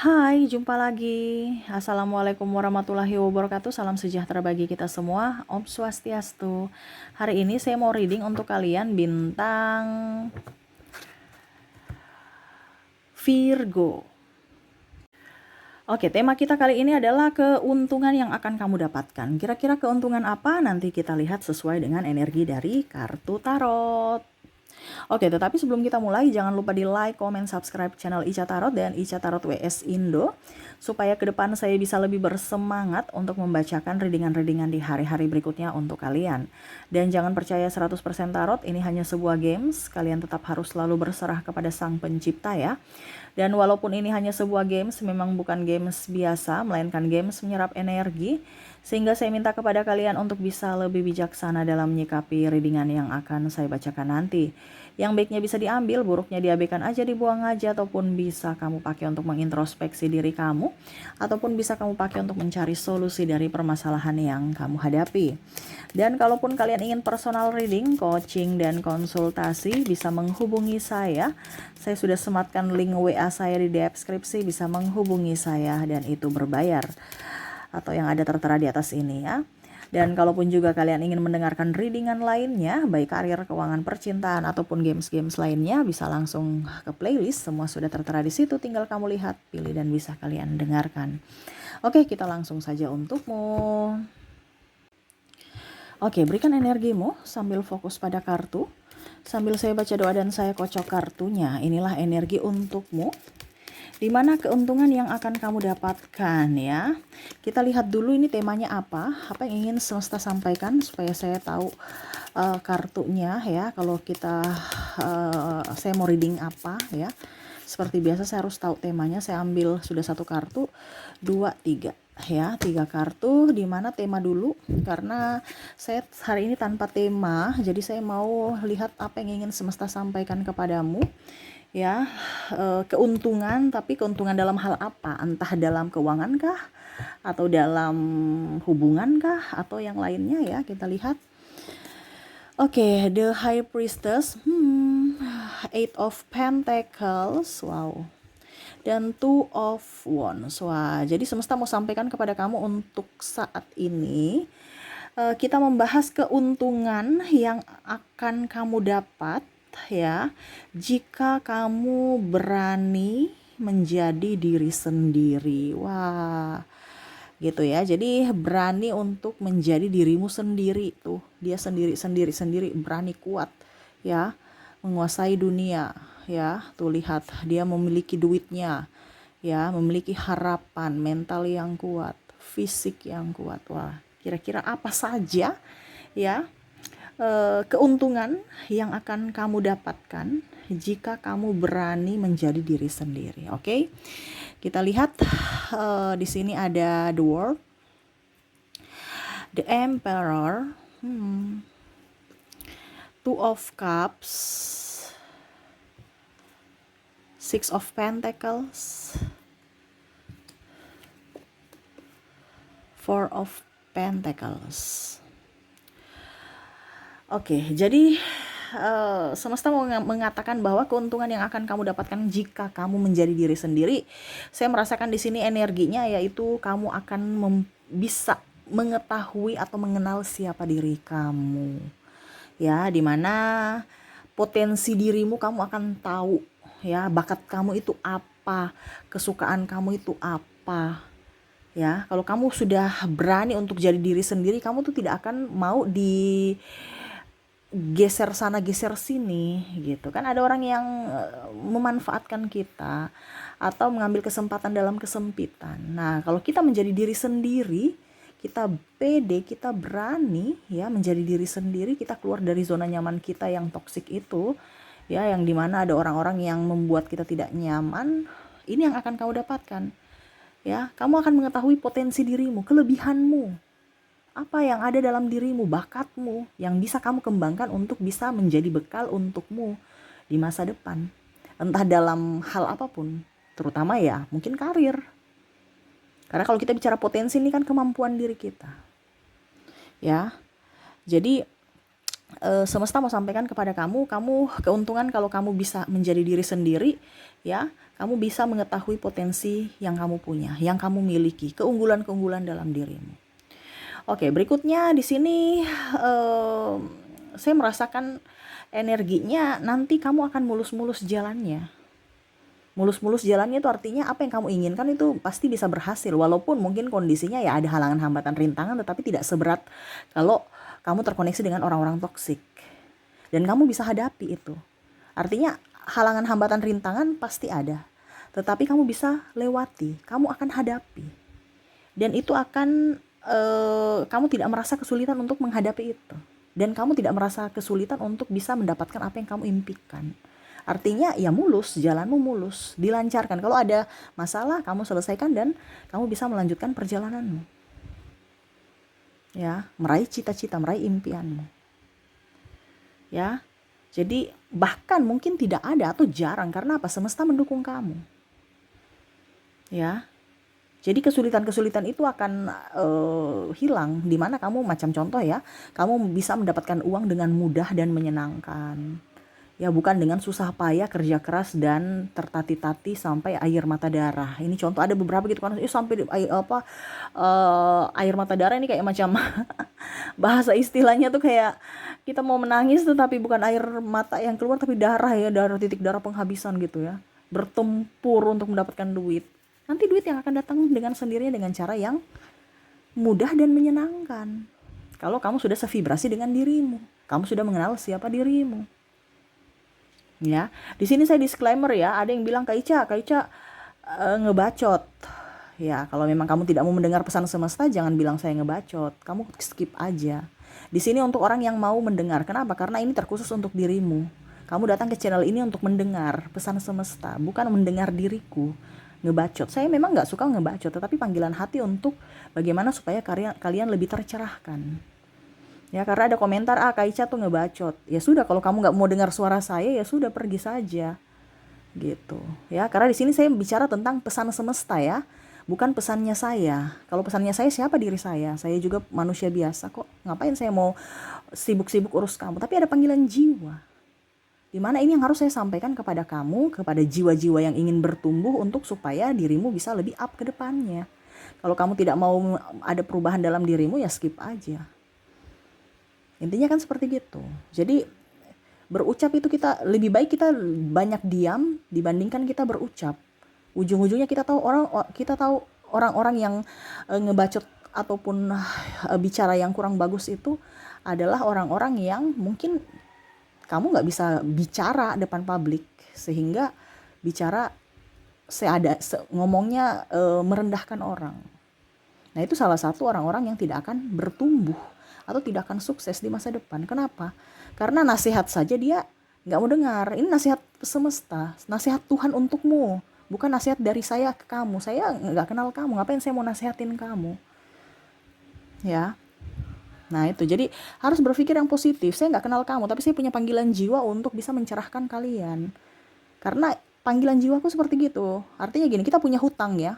Hai, jumpa lagi. Assalamualaikum warahmatullahi wabarakatuh. Salam sejahtera bagi kita semua. Om Swastiastu. Hari ini saya mau reading untuk kalian bintang Virgo. Oke, tema kita kali ini adalah keuntungan yang akan kamu dapatkan. Kira-kira keuntungan apa? Nanti kita lihat sesuai dengan energi dari kartu tarot. Oke, tetapi sebelum kita mulai, jangan lupa di like, comment, subscribe channel Ica Tarot dan Ica Tarot WS Indo, supaya ke depan saya bisa lebih bersemangat untuk membacakan readingan-readingan di hari-hari berikutnya untuk kalian. Dan jangan percaya 100% tarot, ini hanya sebuah games, kalian tetap harus selalu berserah kepada sang pencipta ya. Dan walaupun ini hanya sebuah games, memang bukan games biasa, melainkan games menyerap energi, sehingga saya minta kepada kalian untuk bisa lebih bijaksana dalam menyikapi readingan yang akan saya bacakan nanti. Yang baiknya bisa diambil, buruknya diabaikan aja, dibuang aja, ataupun bisa kamu pakai untuk mengintrospeksi diri kamu, ataupun bisa kamu pakai untuk mencari solusi dari permasalahan yang kamu hadapi. Dan kalaupun kalian ingin personal reading, coaching, dan konsultasi, bisa menghubungi saya. Saya sudah sematkan link WA saya di deskripsi, bisa menghubungi saya dan itu berbayar. Atau yang ada tertera di atas ini ya. Dan kalaupun juga kalian ingin mendengarkan readingan lainnya, baik karir, keuangan, percintaan, ataupun games-games lainnya, bisa langsung ke playlist. Semua sudah tertera di situ, tinggal kamu lihat, pilih, dan bisa kalian dengarkan. Oke, kita langsung saja untukmu. Oke, berikan energimu sambil fokus pada kartu. Sambil saya baca doa dan saya kocok kartunya, inilah energi untukmu. Di mana keuntungan yang akan kamu dapatkan ya. Kita lihat dulu ini temanya apa yang ingin semesta sampaikan supaya saya tahu kartunya ya. Kalau kita saya mau reading apa ya. Seperti biasa saya harus tahu temanya. Saya ambil sudah satu kartu, 2, 3 ya, 3 kartu. Di mana tema dulu karena saya hari ini tanpa tema, jadi saya mau lihat apa yang ingin semesta sampaikan kepadamu ya. Keuntungan, tapi keuntungan dalam hal apa? Entah dalam keuangan kah, atau dalam hubungan kah, atau yang lainnya ya. Kita lihat. Oke, the High Priestess, Eight of Pentacles, wow, dan Two of Wands. Wah, jadi semesta mau sampaikan kepada kamu untuk saat ini, kita membahas keuntungan yang akan kamu dapat ya jika kamu berani menjadi diri sendiri. Wah, gitu ya. Jadi berani untuk menjadi dirimu sendiri tuh. Dia sendiri berani, kuat ya, menguasai dunia ya. Tuh lihat, dia memiliki duitnya ya, memiliki harapan, mental yang kuat, fisik yang kuat. Wah, kira-kira apa saja ya keuntungan yang akan kamu dapatkan jika kamu berani menjadi diri sendiri. Oke, kita lihat di sini ada the World, the Emperor, Two of Cups, Six of Pentacles, Four of Pentacles. Oke, jadi semesta mau mengatakan bahwa keuntungan yang akan kamu dapatkan jika kamu menjadi diri sendiri, saya merasakan di sini energinya yaitu kamu akan bisa mengetahui atau mengenal siapa diri kamu. Ya, dimana potensi dirimu kamu akan tahu ya, bakat kamu itu apa, kesukaan kamu itu apa. Ya, kalau kamu sudah berani untuk jadi diri sendiri, kamu tuh tidak akan mau geser sana geser sini gitu kan. Ada orang yang memanfaatkan kita atau mengambil kesempatan dalam kesempitan. Nah, kalau kita menjadi diri sendiri, kita pede, kita berani ya menjadi diri sendiri, kita keluar dari zona nyaman kita yang toksik itu ya, yang dimana ada orang-orang yang membuat kita tidak nyaman. Ini yang akan kamu dapatkan ya. Kamu akan mengetahui potensi dirimu, kelebihanmu, apa yang ada dalam dirimu, bakatmu yang bisa kamu kembangkan untuk bisa menjadi bekal untukmu di masa depan. Entah dalam hal apapun, terutama ya mungkin karir. Karena kalau kita bicara potensi, ini kan kemampuan diri kita. Ya. Jadi semesta mau sampaikan kepada kamu keuntungan kalau kamu bisa menjadi diri sendiri ya. kamu bisa mengetahui potensi yang kamu punya, yang kamu miliki, keunggulan-keunggulan dalam dirimu. Oke, berikutnya di sini saya merasakan energinya nanti kamu akan mulus-mulus jalannya. Mulus-mulus jalannya itu artinya apa yang kamu inginkan itu pasti bisa berhasil, walaupun mungkin kondisinya ya ada halangan, hambatan, rintangan, tetapi tidak seberat kalau kamu terkoneksi dengan orang-orang toksik. Dan kamu bisa hadapi itu. Artinya halangan, hambatan, rintangan pasti ada, tetapi kamu bisa lewati, kamu akan hadapi. Dan itu akan kamu tidak merasa kesulitan untuk menghadapi itu. Dan kamu tidak merasa kesulitan untuk bisa mendapatkan apa yang kamu impikan. Artinya ya mulus, jalanmu mulus, dilancarkan. Kalau ada masalah kamu selesaikan dan kamu bisa melanjutkan perjalananmu. Ya, meraih cita-cita, meraih impianmu. Ya. Jadi bahkan mungkin tidak ada atau jarang, karena apa? Semesta mendukung kamu. Ya. Jadi kesulitan-kesulitan itu akan hilang, dimana kamu macam contoh ya, kamu bisa mendapatkan uang dengan mudah dan menyenangkan. Ya, bukan dengan susah payah, kerja keras dan tertati-tati sampai air mata darah. Ini contoh, ada beberapa gitu kan, sampai air mata darah ini kayak macam bahasa istilahnya tuh kayak kita mau menangis tuh tapi bukan air mata yang keluar tapi darah ya, darah, titik darah penghabisan gitu ya. Bertempur untuk mendapatkan duit. Nanti duit yang akan datang dengan sendirinya dengan cara yang mudah dan menyenangkan. Kalau kamu sudah sevibrasi dengan dirimu, kamu sudah mengenal siapa dirimu. Ya, di sini saya disclaimer ya, ada yang bilang Kak Ica ngebacot. Ya, kalau memang kamu tidak mau mendengar pesan semesta, jangan bilang saya ngebacot. Kamu skip aja. Di sini untuk orang yang mau mendengar. Kenapa? Karena ini terkhusus untuk dirimu. Kamu datang ke channel ini untuk mendengar pesan semesta, bukan mendengar diriku ngebacot. Saya memang nggak suka ngebacot, tetapi panggilan hati untuk bagaimana supaya kalian lebih tercerahkan. Ya, karena ada komentar, Kak Ica tuh ngebacot. Ya sudah, kalau kamu nggak mau dengar suara saya, ya sudah, pergi saja. Gitu. Ya, karena di sini saya bicara tentang pesan semesta ya, bukan pesannya saya. Kalau pesannya saya, siapa diri saya? Saya juga manusia biasa kok. Ngapain saya mau sibuk-sibuk urus kamu? Tapi ada panggilan jiwa. Dimana ini yang harus saya sampaikan kepada kamu, kepada jiwa-jiwa yang ingin bertumbuh untuk supaya dirimu bisa lebih up ke depannya. Kalau kamu tidak mau ada perubahan dalam dirimu, ya skip aja. Intinya kan seperti gitu. Jadi berucap itu kita lebih baik kita banyak diam dibandingkan kita berucap. Ujung-ujungnya kita tahu orang-orang yang ngebacot ataupun bicara yang kurang bagus itu adalah orang-orang yang mungkin kamu nggak bisa bicara depan publik, sehingga bicara ngomongnya merendahkan orang. Nah, itu salah satu orang-orang yang tidak akan bertumbuh atau tidak akan sukses di masa depan. Kenapa? Karena nasihat saja dia nggak mau dengar. Ini nasihat semesta, nasihat Tuhan untukmu, bukan nasihat dari saya ke kamu. Saya nggak kenal kamu, ngapain saya mau nasihatin kamu? Ya. Nah itu, jadi harus berpikir yang positif. Saya nggak kenal kamu, tapi saya punya panggilan jiwa untuk bisa mencerahkan kalian. Karena panggilan jiwaku seperti gitu. Artinya gini, kita punya hutang ya.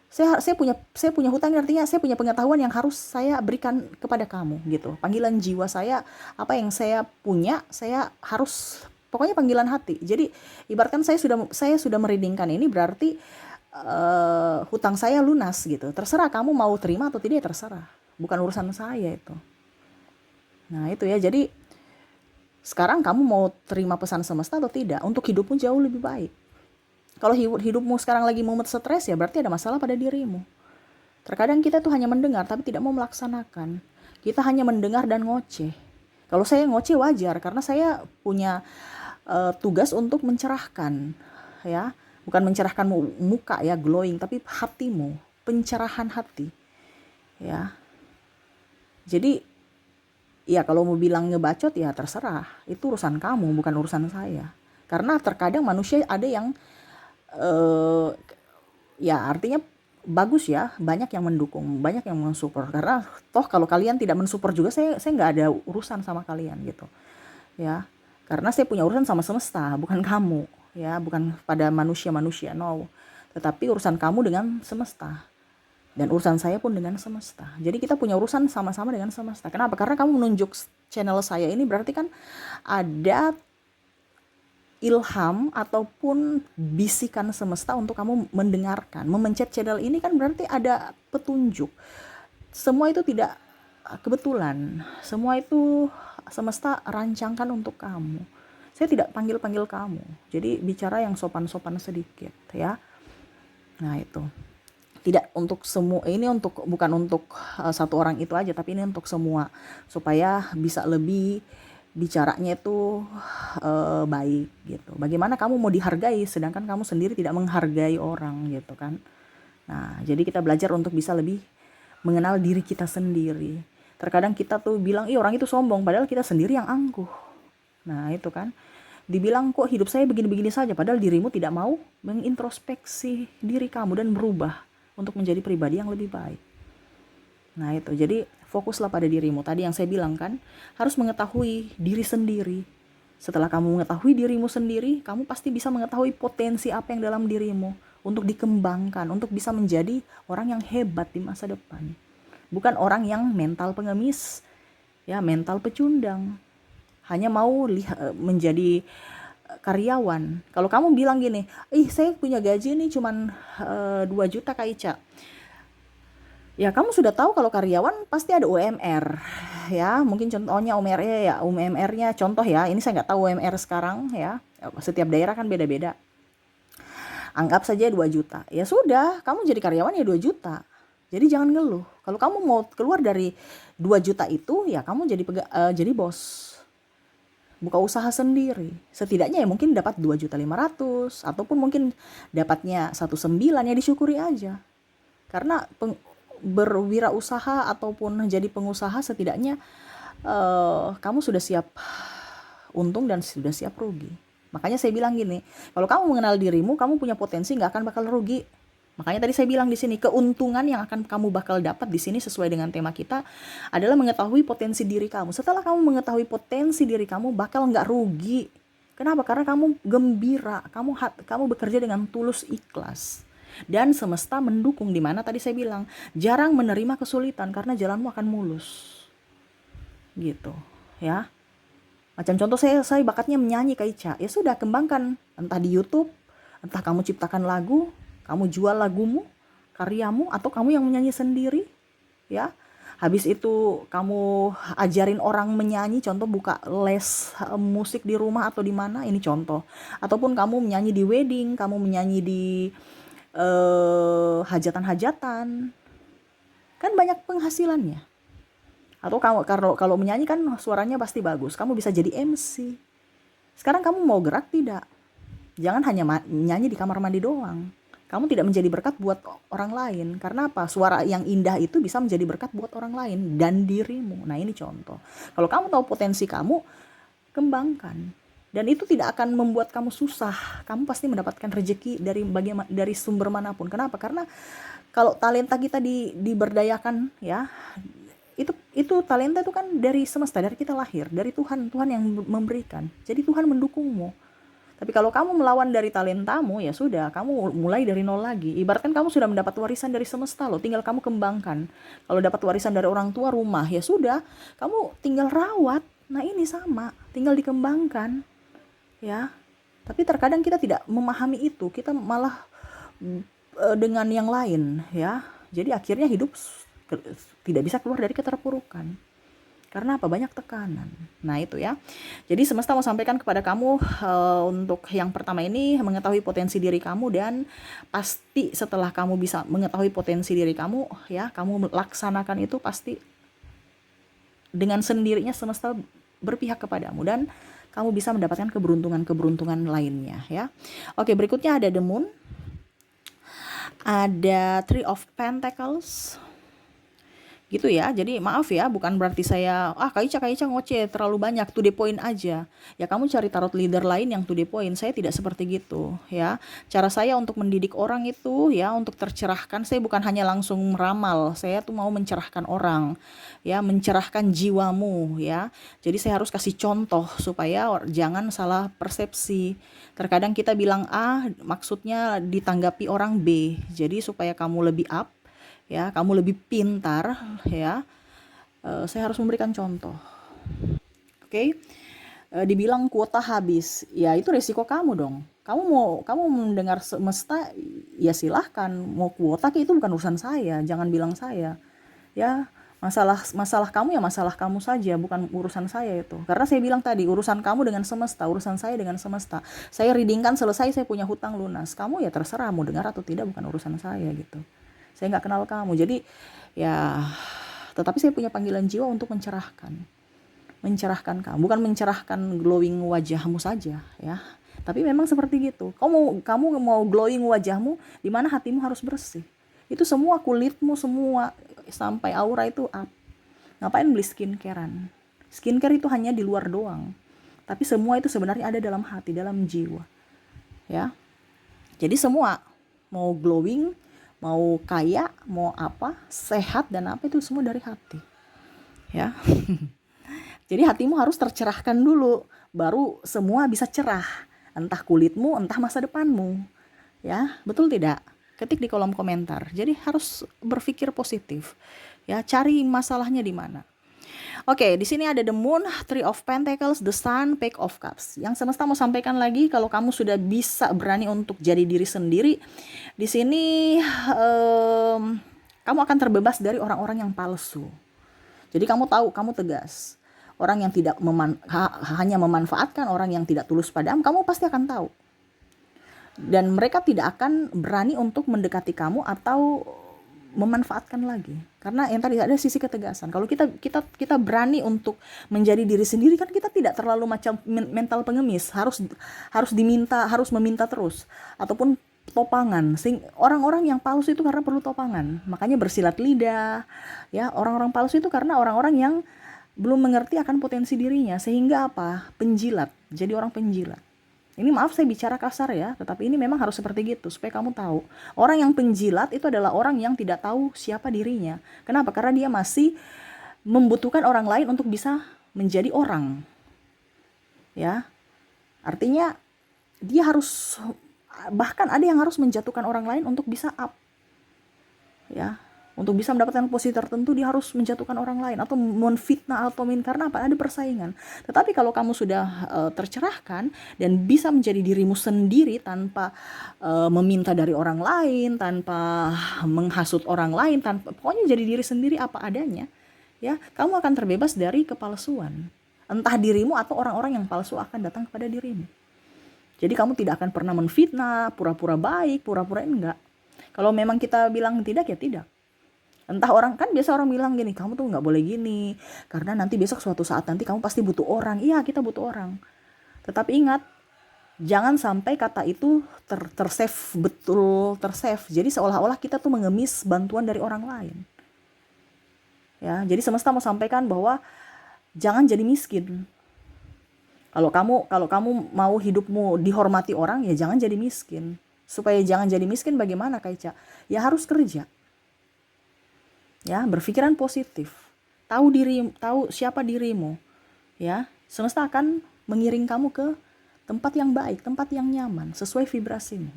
Saya punya hutang, artinya saya punya pengetahuan yang harus saya berikan kepada kamu gitu. Panggilan jiwa saya, apa yang saya punya, saya harus, pokoknya panggilan hati. Jadi ibaratkan saya sudah mereadingkan ini, berarti hutang saya lunas gitu. Terserah kamu mau terima atau tidak, terserah. Bukan urusan saya itu. Nah itu ya, jadi sekarang kamu mau terima pesan semesta atau tidak untuk hidupmu jauh lebih baik. Kalau hidupmu sekarang lagi mumet, stres, ya berarti ada masalah pada dirimu. Terkadang kita tuh hanya mendengar tapi tidak mau melaksanakan. Kita hanya mendengar dan ngoceh. Kalau saya ngoceh wajar, karena saya punya tugas untuk mencerahkan, ya, bukan mencerahkan muka ya, glowing, tapi hatimu, pencerahan hati, ya. Jadi ya kalau mau bilang ngebacot ya terserah, itu urusan kamu, bukan urusan saya. Karena terkadang manusia ada yang ya artinya bagus ya, banyak yang mendukung, banyak yang mensupport. Karena toh kalau kalian tidak mensupport juga, saya nggak ada urusan sama kalian gitu ya. Karena saya punya urusan sama semesta, bukan kamu ya, bukan pada manusia, no. Tetapi urusan kamu dengan semesta, dan urusan saya pun dengan semesta. Jadi kita punya urusan sama-sama dengan semesta. Kenapa? Karena kamu menunjuk channel saya ini, berarti kan ada ilham ataupun bisikan semesta untuk kamu mendengarkan. Memencet channel ini kan berarti ada petunjuk. Semua itu tidak kebetulan. Semua itu semesta rancangkan untuk kamu. Saya tidak panggil-panggil kamu. Jadi bicara yang sopan-sopan sedikit ya. Nah, itu. Tidak untuk semua, ini untuk bukan untuk satu orang itu aja, tapi ini untuk semua supaya bisa lebih bicaranya itu baik gitu. Bagaimana kamu mau dihargai sedangkan kamu sendiri tidak menghargai orang gitu kan. Nah, jadi kita belajar untuk bisa lebih mengenal diri kita sendiri. Terkadang kita tuh bilang, "Ih, orang itu sombong," padahal kita sendiri yang angkuh. Nah, itu kan. Dibilang, "Kok hidup saya begini-begini saja," padahal dirimu tidak mau mengintrospeksi diri kamu dan berubah untuk menjadi pribadi yang lebih baik. Nah, itu. Jadi fokuslah pada dirimu. Tadi yang saya bilang kan, harus mengetahui diri sendiri. Setelah kamu mengetahui dirimu sendiri, kamu pasti bisa mengetahui potensi apa yang dalam dirimu untuk dikembangkan, untuk bisa menjadi orang yang hebat di masa depan. Bukan orang yang mental pengemis, ya, mental pecundang. Hanya mau menjadi karyawan. Kalau kamu bilang gini, "Ih, saya punya gaji nih cuman 2 juta Kak Ica." Ya, kamu sudah tahu kalau karyawan pasti ada UMR. Ya, mungkin contohnya UMR-nya contoh ya. Ini saya nggak tahu UMR sekarang ya. Setiap daerah kan beda-beda. Anggap saja 2 juta. Ya sudah, kamu jadi karyawan ya 2 juta. Jadi jangan ngeluh. Kalau kamu mau keluar dari 2 juta itu, ya kamu jadi bos. Buka usaha sendiri. Setidaknya ya mungkin dapat 2.500.000 ataupun mungkin dapatnya 1,9 ya disyukuri aja. Karena berwirausaha ataupun jadi pengusaha setidaknya kamu sudah siap untung dan sudah siap rugi. Makanya saya bilang gini, kalau kamu mengenal dirimu, kamu punya potensi, nggak akan bakal rugi. Makanya tadi saya bilang di sini, keuntungan yang akan kamu bakal dapat di sini sesuai dengan tema kita adalah mengetahui potensi diri kamu. Setelah kamu mengetahui potensi diri kamu, bakal nggak rugi. Kenapa? Karena kamu gembira, kamu bekerja dengan tulus ikhlas. Dan semesta mendukung, di mana tadi saya bilang, jarang menerima kesulitan karena jalanmu akan mulus. Gitu, ya. Macam contoh saya bakatnya menyanyi Kak Ica. Ya sudah, kembangkan entah di YouTube, entah kamu ciptakan lagu, kamu jual lagumu, karyamu, atau kamu yang menyanyi sendiri, ya. Habis itu kamu ajarin orang menyanyi, contoh buka les musik di rumah atau di mana, ini contoh. Ataupun kamu menyanyi di wedding, kamu menyanyi di hajatan-hajatan, kan banyak penghasilannya. Atau kamu kalau menyanyi kan suaranya pasti bagus, kamu bisa jadi MC. Sekarang kamu mau gerak tidak? Jangan hanya nyanyi di kamar mandi doang. Kamu tidak menjadi berkat buat orang lain. Karena apa? Suara yang indah itu bisa menjadi berkat buat orang lain dan dirimu. Nah, ini contoh. Kalau kamu tahu potensi kamu, kembangkan. Dan itu tidak akan membuat kamu susah. Kamu pasti mendapatkan rezeki dari sumber manapun. Kenapa? Karena kalau talenta kita diberdayakan, ya, itu talenta itu kan dari semesta, dari kita lahir, dari Tuhan yang memberikan. Jadi Tuhan mendukungmu. Tapi kalau kamu melawan dari talentamu, ya sudah, kamu mulai dari nol lagi. Ibaratkan kamu sudah mendapat warisan dari semesta loh, tinggal kamu kembangkan. Kalau dapat warisan dari orang tua, rumah, ya sudah, kamu tinggal rawat. Nah, ini sama, tinggal dikembangkan. Ya. Tapi terkadang kita tidak memahami itu, kita malah dengan yang lain, ya. Jadi akhirnya hidup tidak bisa keluar dari keterpurukan. Karena apa? Banyak tekanan. Nah, itu ya. Jadi semesta mau sampaikan kepada kamu untuk yang pertama ini, mengetahui potensi diri kamu, dan pasti setelah kamu bisa mengetahui potensi diri kamu, ya, kamu laksanakan itu, pasti dengan sendirinya semesta berpihak kepadamu dan kamu bisa mendapatkan keberuntungan lainnya, ya. Oke, berikutnya ada The Moon. Ada Three of Pentacles. Gitu ya. Jadi maaf ya, bukan berarti saya Kak Ica ngoceh terlalu banyak, to the point aja. Ya, kamu cari tarot leader lain yang to the point. Saya tidak seperti gitu, ya. Cara saya untuk mendidik orang itu, ya, untuk tercerahkan, saya bukan hanya langsung meramal. Saya tuh mau mencerahkan orang, ya, mencerahkan jiwamu, ya. Jadi saya harus kasih contoh supaya jangan salah persepsi. Terkadang kita bilang A, maksudnya ditanggapi orang B. Jadi supaya kamu lebih up, ya, kamu lebih pintar, ya, saya harus memberikan contoh. Oke. dibilang kuota habis, ya itu resiko kamu dong. Kamu mendengar semesta, ya silahkan. Mau kuota itu bukan urusan saya, jangan bilang saya. Ya, masalah masalah kamu ya masalah kamu saja, bukan urusan saya itu. Karena saya bilang tadi, urusan kamu dengan semesta, urusan saya dengan semesta. Saya readingkan selesai, saya punya hutang lunas. Kamu ya terserah mau dengar atau tidak, bukan urusan saya gitu. Saya nggak kenal kamu, jadi ya. Tetapi saya punya panggilan jiwa untuk mencerahkan kamu, bukan mencerahkan glowing wajahmu saja ya, tapi memang seperti gitu. Kamu mau glowing wajahmu, di mana hatimu harus bersih. Itu semua kulitmu semua sampai aura itu up. Ngapain beli skincarean? Skincare itu hanya di luar doang, tapi semua itu sebenarnya ada dalam hati, dalam jiwa ya. Jadi semua mau glowing, mau kaya, mau apa, sehat dan apa, itu semua dari hati ya. Jadi hatimu harus tercerahkan dulu, baru semua bisa cerah. Entah kulitmu, entah masa depanmu. Ya, betul tidak? Ketik di kolom komentar. Jadi harus berpikir positif. Ya, cari masalahnya di mana. Oke, di sini ada the moon, three of pentacles, the sun, page of cups. Yang semesta mau sampaikan lagi, kalau kamu sudah bisa berani untuk jadi diri sendiri, di sini kamu akan terbebas dari orang-orang yang palsu. Jadi kamu tahu, kamu tegas. Orang yang tidak hanya memanfaatkan, orang yang tidak tulus padamu, kamu pasti akan tahu. Dan mereka tidak akan berani untuk mendekati kamu atau memanfaatkan lagi. Karena yang tadi ada sisi ketegasan. Kalau kita berani untuk menjadi diri sendiri, kan kita tidak terlalu macam mental pengemis, harus meminta terus, ataupun topangan. Orang-orang yang palsu itu karena perlu topangan. Makanya bersilat lidah. Ya, orang-orang palsu itu karena orang-orang yang belum mengerti akan potensi dirinya, sehingga apa? Penjilat. Jadi orang penjilat. Ini maaf saya bicara kasar ya, tetapi ini memang harus seperti gitu supaya kamu tahu. Orang yang penjilat itu adalah orang yang tidak tahu siapa dirinya. Kenapa? Karena dia masih membutuhkan orang lain untuk bisa menjadi orang. Ya. Artinya dia harus, bahkan ada yang harus menjatuhkan orang lain untuk bisa up. Ya. Untuk bisa mendapatkan posisi tertentu, dia harus menjatuhkan orang lain atau menfitnah atau karena apa? Ada persaingan. Tetapi kalau kamu sudah tercerahkan dan bisa menjadi dirimu sendiri tanpa meminta dari orang lain, tanpa menghasut orang lain, pokoknya jadi diri sendiri apa adanya, ya, kamu akan terbebas dari kepalsuan. Entah dirimu atau orang-orang yang palsu akan datang kepada dirimu. Jadi kamu tidak akan pernah menfitnah, pura-pura baik, pura-pura enggak. Kalau memang kita bilang tidak, ya tidak. Entah orang, kan biasa orang bilang gini, kamu tuh nggak boleh gini, karena nanti besok suatu saat nanti kamu pasti butuh orang. Iya, kita butuh orang. Tetapi ingat, jangan sampai kata itu tersave, betul tersave. Jadi seolah-olah kita tuh mengemis bantuan dari orang lain. Ya, jadi semesta mau sampaikan bahwa jangan jadi miskin. Kalau kamu mau hidupmu dihormati orang, ya jangan jadi miskin. Supaya jangan jadi miskin, bagaimana Kaica? Ya harus kerja. Ya, berpikiran positif. Tahu siapa dirimu. Ya, semesta akan mengiring kamu ke tempat yang baik, tempat yang nyaman, sesuai vibrasimu.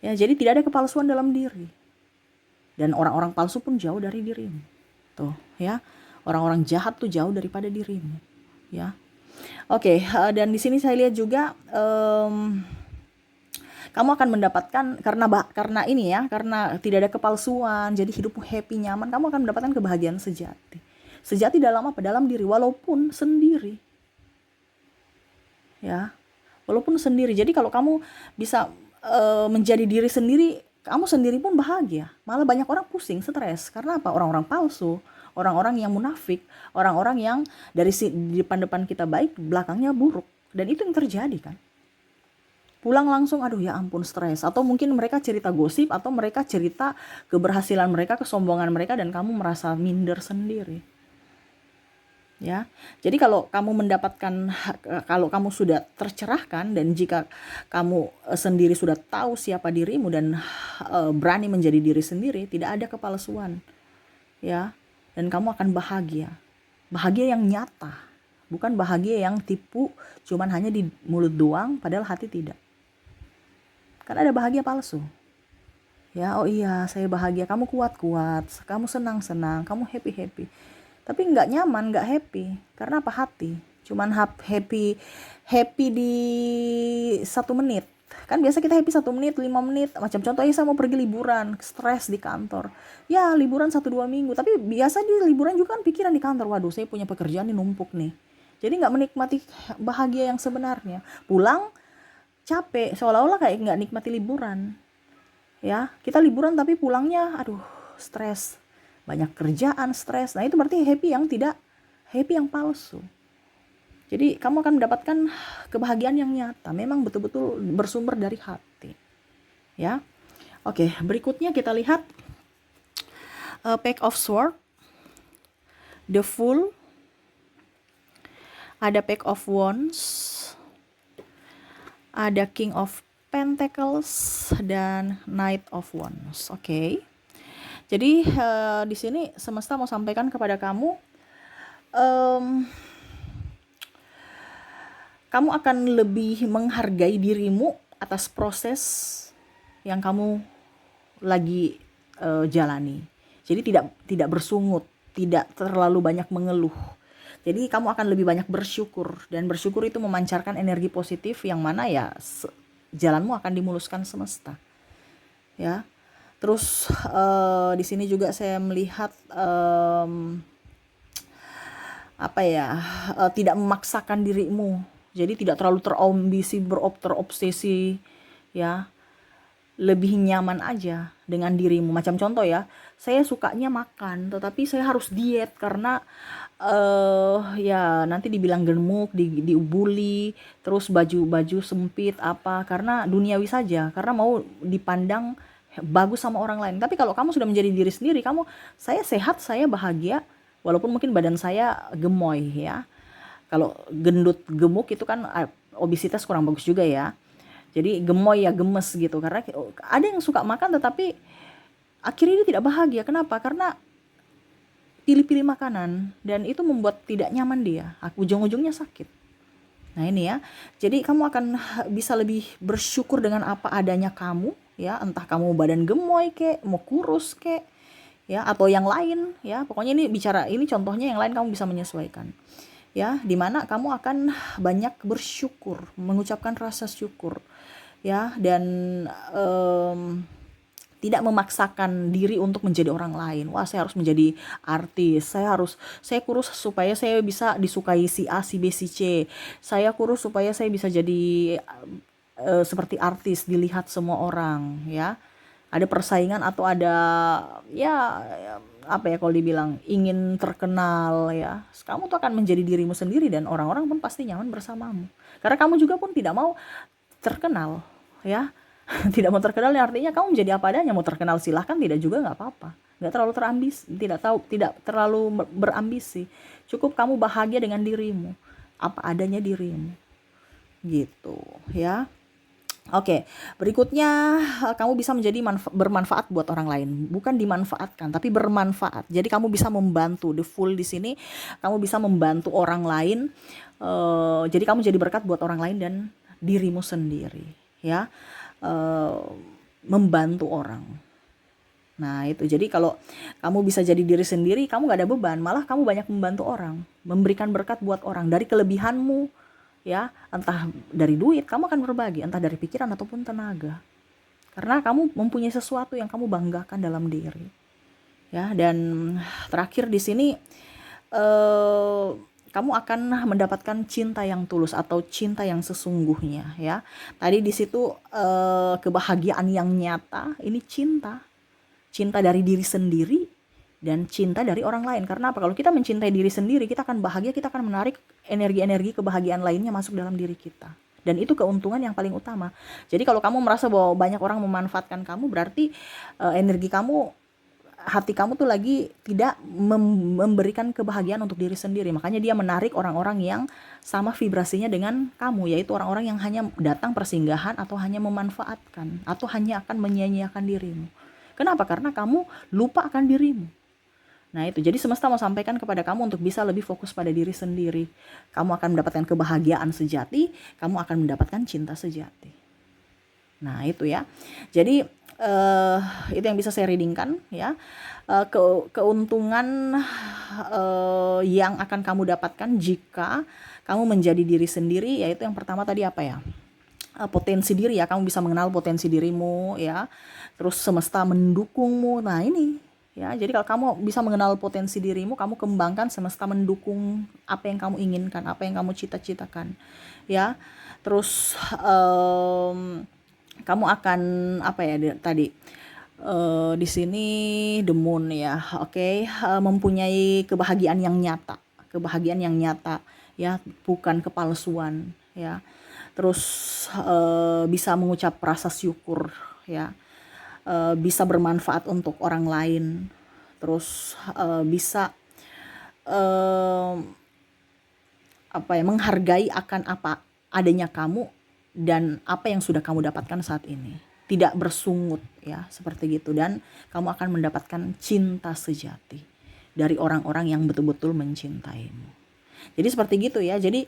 Ya, jadi tidak ada kepalsuan dalam diri. Dan orang-orang palsu pun jauh dari dirimu. Tuh, ya. Orang-orang jahat tuh jauh daripada dirimu. Ya. Oke, dan di sini saya lihat juga kamu akan mendapatkan, karena ini ya, karena tidak ada kepalsuan, jadi hidupmu happy, nyaman, kamu akan mendapatkan kebahagiaan sejati. Sejati dalam apa? Dalam diri, walaupun sendiri. Ya, walaupun sendiri. Jadi kalau kamu bisa menjadi diri sendiri, kamu sendiri pun bahagia. Malah banyak orang pusing, stres. Karena apa? Orang-orang palsu, orang-orang yang munafik, orang-orang yang dari depan kita baik, belakangnya buruk. Dan itu yang terjadi kan. Pulang langsung, aduh ya ampun, stres. Atau mungkin mereka cerita gosip, atau mereka cerita keberhasilan mereka, kesombongan mereka, dan kamu merasa minder sendiri. Ya, jadi kalau kamu sudah tercerahkan, dan jika kamu sendiri sudah tahu siapa dirimu dan berani menjadi diri sendiri, tidak ada kepalsuan. Ya, dan kamu akan bahagia. Bahagia yang nyata, bukan bahagia yang tipu, cuman hanya di mulut doang, padahal hati tidak. Kan ada bahagia palsu. Ya, oh iya saya bahagia, kamu kuat-kuat, kamu senang-senang, kamu happy-happy. Tapi nggak nyaman, nggak happy. Karena apa? Hati. Cuman happy happy di 1 menit. Kan biasa kita happy 1 menit, 5 menit. Macam contohnya saya mau pergi liburan, stres di kantor. Ya liburan 1-2 minggu. Tapi biasa di liburan juga kan pikiran di kantor. Waduh, saya punya pekerjaan nih numpuk nih. Jadi nggak menikmati bahagia yang sebenarnya. Pulang capek, seolah-olah kayak nggak nikmati liburan. Ya, kita liburan tapi pulangnya, aduh, stres. Banyak kerjaan, stres. Nah itu berarti happy yang palsu. Jadi kamu akan mendapatkan kebahagiaan yang nyata, memang betul-betul bersumber dari hati. Ya. Oke, berikutnya kita lihat Page of Swords, The Fool, ada Page of Wands, ada King of Pentacles dan Knight of Wands. Oke. Jadi di sini semesta mau sampaikan kepada kamu, kamu akan lebih menghargai dirimu atas proses yang kamu lagi jalani. Jadi tidak bersungut, tidak terlalu banyak mengeluh. Jadi kamu akan lebih banyak bersyukur, dan bersyukur itu memancarkan energi positif yang mana ya jalanmu akan dimuluskan semesta. Ya. Terus di sini juga saya melihat tidak memaksakan dirimu. Jadi tidak terlalu terambisi, terobsesi, ya. Lebih nyaman aja dengan dirimu. Macam contoh ya, saya sukanya makan, tetapi saya harus diet karena ya nanti dibilang gemuk, dibully, terus baju sempit apa, karena duniawi saja, karena mau dipandang bagus sama orang lain. Tapi kalau kamu sudah menjadi diri sendiri, saya sehat, saya bahagia, walaupun mungkin badan saya gemoy ya. Kalau gendut gemuk itu kan obesitas kurang bagus juga ya. Jadi gemoy ya, gemes gitu. Karena ada yang suka makan tetapi akhirnya dia tidak bahagia. Kenapa? Karena pilih-pilih makanan, dan itu membuat tidak nyaman dia. Ujung-ujungnya sakit. Nah ini ya. Jadi kamu akan bisa lebih bersyukur dengan apa adanya kamu ya. Entah kamu badan gemoy kek, mau kurus kek ya, atau yang lain ya. Pokoknya ini contohnya, yang lain kamu bisa menyesuaikan. Ya, dimana kamu akan banyak bersyukur, mengucapkan rasa syukur, ya, dan tidak memaksakan diri untuk menjadi orang lain. Wah, saya harus menjadi artis, saya kurus supaya saya bisa disukai si A, si B, si C. Saya kurus supaya saya bisa jadi seperti artis, dilihat semua orang, ya. Ada persaingan atau ada ya kalau dibilang ingin terkenal ya, kamu tuh akan menjadi dirimu sendiri, dan orang-orang pun pasti nyaman bersamamu karena kamu juga pun tidak mau terkenal ya. Tidak mau terkenal ya artinya kamu menjadi apa adanya. Mau terkenal silahkan, tidak juga nggak apa-apa, nggak terlalu tidak terlalu berambisi, cukup kamu bahagia dengan dirimu, apa adanya dirimu gitu ya. Oke, berikutnya kamu bisa menjadi bermanfaat buat orang lain, bukan dimanfaatkan, tapi bermanfaat. Jadi kamu bisa membantu. The Fool di sini, kamu bisa membantu orang lain. Jadi kamu jadi berkat buat orang lain dan dirimu sendiri, ya. Membantu orang. Nah itu, jadi kalau kamu bisa jadi diri sendiri, kamu gak ada beban, malah kamu banyak membantu orang, memberikan berkat buat orang dari kelebihanmu. Ya, entah dari duit, kamu akan berbagi, entah dari pikiran ataupun tenaga. Karena kamu mempunyai sesuatu yang kamu banggakan dalam diri. Ya, dan terakhir di sini kamu akan mendapatkan cinta yang tulus atau cinta yang sesungguhnya ya. Tadi di situ kebahagiaan yang nyata, ini cinta dari diri sendiri dan cinta dari orang lain. Karena apa? Kalau kita mencintai diri sendiri, kita akan bahagia, kita akan menarik energi-energi kebahagiaan lainnya masuk dalam diri kita. Dan itu keuntungan yang paling utama. Jadi kalau kamu merasa bahwa banyak orang memanfaatkan kamu, berarti energi kamu, hati kamu tuh lagi tidak memberikan kebahagiaan untuk diri sendiri. Makanya dia menarik orang-orang yang sama vibrasinya dengan kamu, yaitu orang-orang yang hanya datang persinggahan atau hanya memanfaatkan atau hanya akan menyia-nyiakan dirimu. Kenapa? Karena kamu lupa akan dirimu. Nah itu, jadi semesta mau sampaikan kepada kamu untuk bisa lebih fokus pada diri sendiri. Kamu akan mendapatkan kebahagiaan sejati, kamu akan mendapatkan cinta sejati. Nah itu ya. Jadi eh itu yang bisa saya readingkan ya. Keuntungan yang akan kamu dapatkan jika kamu menjadi diri sendiri, yaitu yang pertama tadi apa ya? Potensi diri ya, kamu bisa mengenal potensi dirimu ya. Terus semesta mendukungmu. Nah, ini ya. Jadi kalau kamu bisa mengenal potensi dirimu, kamu kembangkan, semesta mendukung apa yang kamu inginkan, apa yang kamu cita-citakan ya. Terus kamu akan apa ya tadi di sini the moon ya, oke. Mempunyai kebahagiaan yang nyata, ya, bukan kepalsuan ya. Terus bisa mengucap rasa syukur ya, bisa bermanfaat untuk orang lain. Terus bisa apa ya, menghargai akan apa adanya kamu dan apa yang sudah kamu dapatkan saat ini. Tidak bersungut ya, seperti gitu. Dan kamu akan mendapatkan cinta sejati dari orang-orang yang betul-betul mencintaimu. Jadi seperti gitu ya. Jadi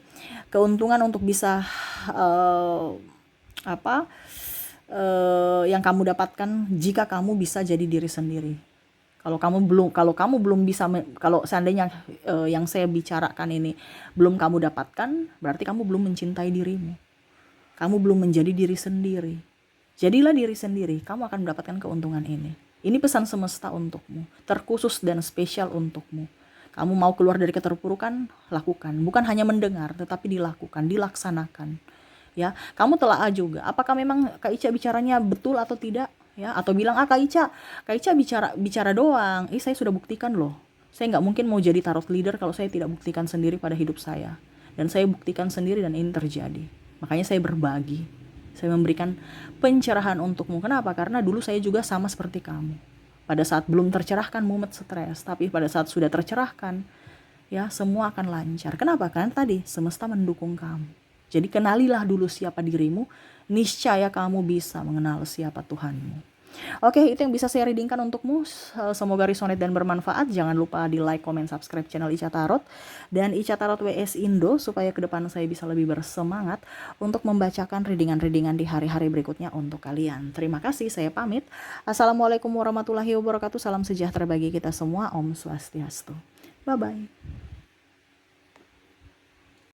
keuntungan untuk bisa yang kamu dapatkan jika kamu bisa jadi diri sendiri. Kalau kamu belum bisa, kalau seandainya yang saya bicarakan ini belum kamu dapatkan, berarti kamu belum mencintai dirimu. Kamu belum menjadi diri sendiri. Jadilah diri sendiri, kamu akan mendapatkan keuntungan ini. Ini pesan semesta untukmu, terkhusus dan spesial untukmu. Kamu mau keluar dari keterpurukan, lakukan. Bukan hanya mendengar, tetapi dilakukan, dilaksanakan. Ya, kamu telaah juga. Apakah memang Kak Ica bicaranya betul atau tidak? Ya, atau bilang Kak Ica bicara doang. Saya sudah buktikan loh. Saya nggak mungkin mau jadi tarot leader kalau saya tidak buktikan sendiri pada hidup saya. Dan saya buktikan sendiri dan ini terjadi. Makanya saya berbagi. Saya memberikan pencerahan untukmu. Kenapa? Karena dulu saya juga sama seperti kamu. Pada saat belum tercerahkan mumet stres, tapi pada saat sudah tercerahkan, ya semua akan lancar. Kenapa? Karena tadi semesta mendukung kamu. Jadi kenalilah dulu siapa dirimu, niscaya kamu bisa mengenal siapa Tuhanmu. Oke, itu yang bisa saya readingkan untukmu. Semoga resonate dan bermanfaat. Jangan lupa di like, comment, subscribe channel Ica Tarot dan Ica Tarot WS Indo supaya ke depan saya bisa lebih bersemangat untuk membacakan readingan-readingan di hari-hari berikutnya untuk kalian. Terima kasih, saya pamit. Assalamualaikum warahmatullahi wabarakatuh. Salam sejahtera bagi kita semua. Om Swastiastu. Bye-bye.